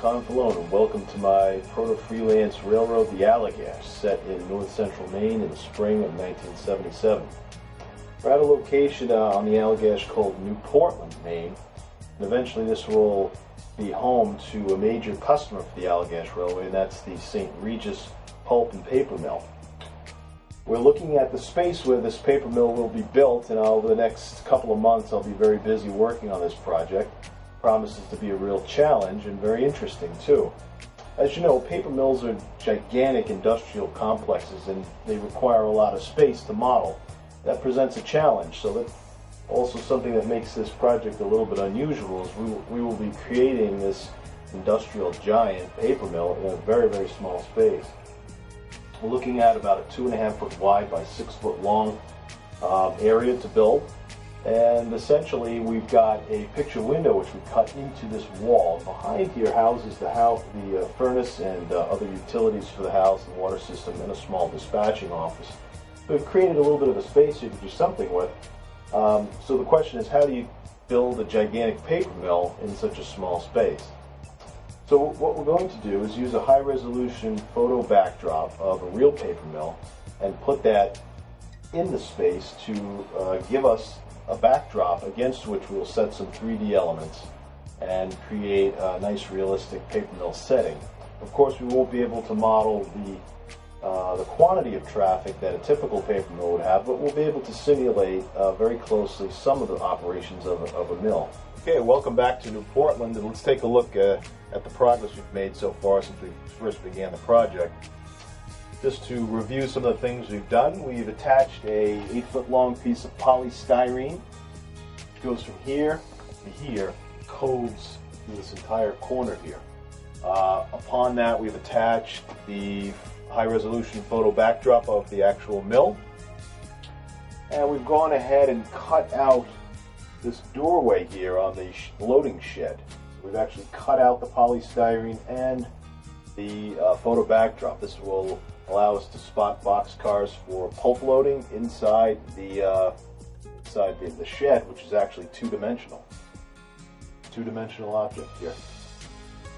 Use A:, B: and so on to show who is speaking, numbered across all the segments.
A: Confalone, and welcome to my proto-freelance railroad, the Allagash, set in north-central Maine in the spring of 1977. We're at a location on the Allagash called New Portland, Maine, and eventually this will be home to a major customer for the Allagash Railway, and that's the St. Regis Pulp and Paper Mill. We're looking at the space where this paper mill will be built, and over the next couple of months I'll be very busy working on this project. Promises to be a real challenge and very interesting too. As you know, paper mills are gigantic industrial complexes and they require a lot of space to model. That presents a challenge, so that's also something that makes this project a little bit unusual is we will be creating this industrial giant paper mill in a very, very small space. We're looking at about a 2.5 foot wide by 6 foot long area to build. And essentially, we've got a picture window which we cut into this wall. Behind here houses the furnace and other utilities for the house and water system and a small dispatching office. So we've created a little bit of a space you can do something with. So the question is, how do you build a gigantic paper mill in such a small space? So what we're going to do is use a high-resolution photo backdrop of a real paper mill and put that in the space to give us a backdrop against which we'll set some 3D elements and create a nice realistic paper mill setting. Of course, we won't be able to model the quantity of traffic that a typical paper mill would have, but we'll be able to simulate very closely some of the operations of a mill. Okay, welcome back to New Portland, and let's take a look at the progress we've made so far since we first began the project. Just to review some of the things we've done, we've attached a 8-foot long piece of polystyrene, which goes from here to here, codes this entire corner here. Upon that, we've attached the high-resolution photo backdrop of the actual mill, and we've gone ahead and cut out this doorway here on the loading shed. So we've actually cut out the polystyrene and the photo backdrop. This will allow us to spot boxcars for pulp loading inside the shed, which is actually two-dimensional object here.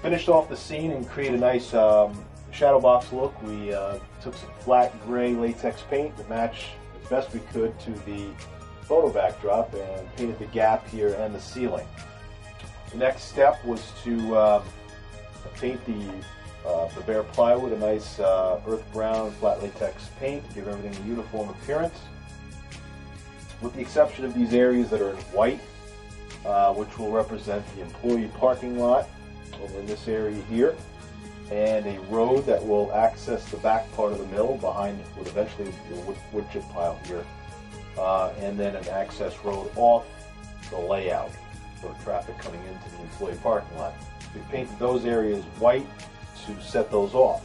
A: Finished off the scene and create a nice shadow box look. We took some flat gray latex paint to match as best we could to the photo backdrop and painted the gap here and the ceiling. The next step was to paint the bare plywood a nice earth brown flat latex paint to give everything a uniform appearance. With the exception of these areas that are in white, which will represent the employee parking lot over in this area here, and a road that will access the back part of the mill behind what eventually be a wood chip pile here, and then an access road off the layout for traffic coming into the employee parking lot. We painted those areas white to set those off.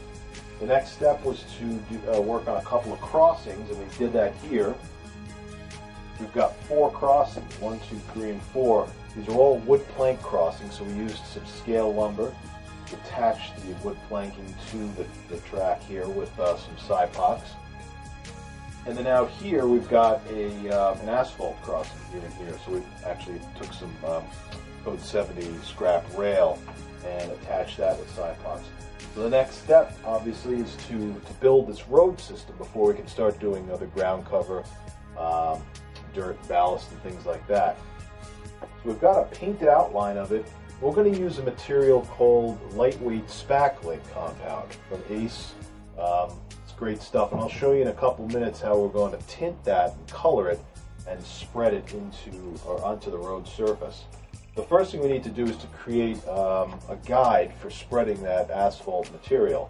A: The next step was to work on a couple of crossings, and we did that here. We've got 4 crossings, 1, 2, 3, and 4. These are all wood plank crossings, so we used some scale lumber to attach the wood planking to the track here with some Cypox. And then out here we've got an asphalt crossing unit here, so we actually took some Code 70 scrap rail and attached that with Cypox. So the next step, obviously, is to build this road system before we can start doing other ground cover, dirt, ballast, and things like that. So we've got a painted outline of it. We're going to use a material called lightweight spackling compound from ACE. It's great stuff, and I'll show you in a couple minutes how we're going to tint that and color it and spread it onto the road surface. The first thing we need to do is to create a guide for spreading that asphalt material.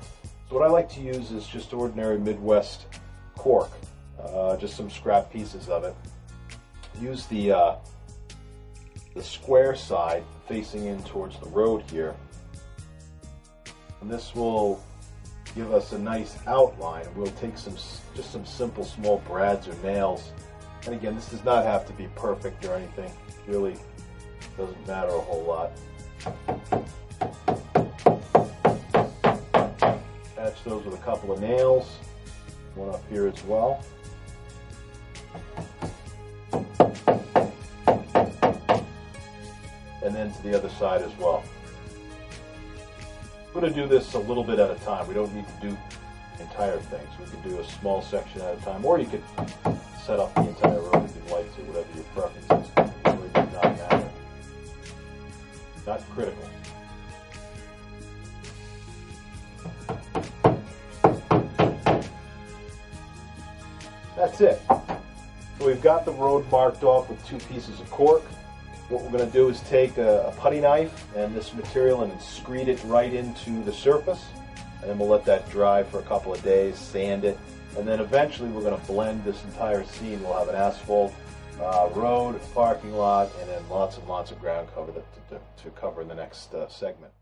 A: So what I like to use is just ordinary Midwest cork, just some scrap pieces of it. Use the square side facing in towards the road here, and this will give us a nice outline. We'll take just some simple small brads or nails, and again, this does not have to be perfect or anything. It really doesn't matter a whole lot. Attach those with a couple of nails, one up here as well. And then to the other side as well. I'm going to do this a little bit at a time. We don't need to do entire things. We can do a small section at a time, or you could set up the entire road if you'd like to, whatever your preference is. It really does not matter. Not critical. That's it. So we've got the road marked off with 2 pieces of cork. What we're going to do is take a putty knife and this material and screed it right into the surface. And then we'll let that dry for a couple of days, sand it, and then eventually we're going to blend this entire scene. We'll have an asphalt road, parking lot, and then lots and lots of ground cover to cover in the next segment.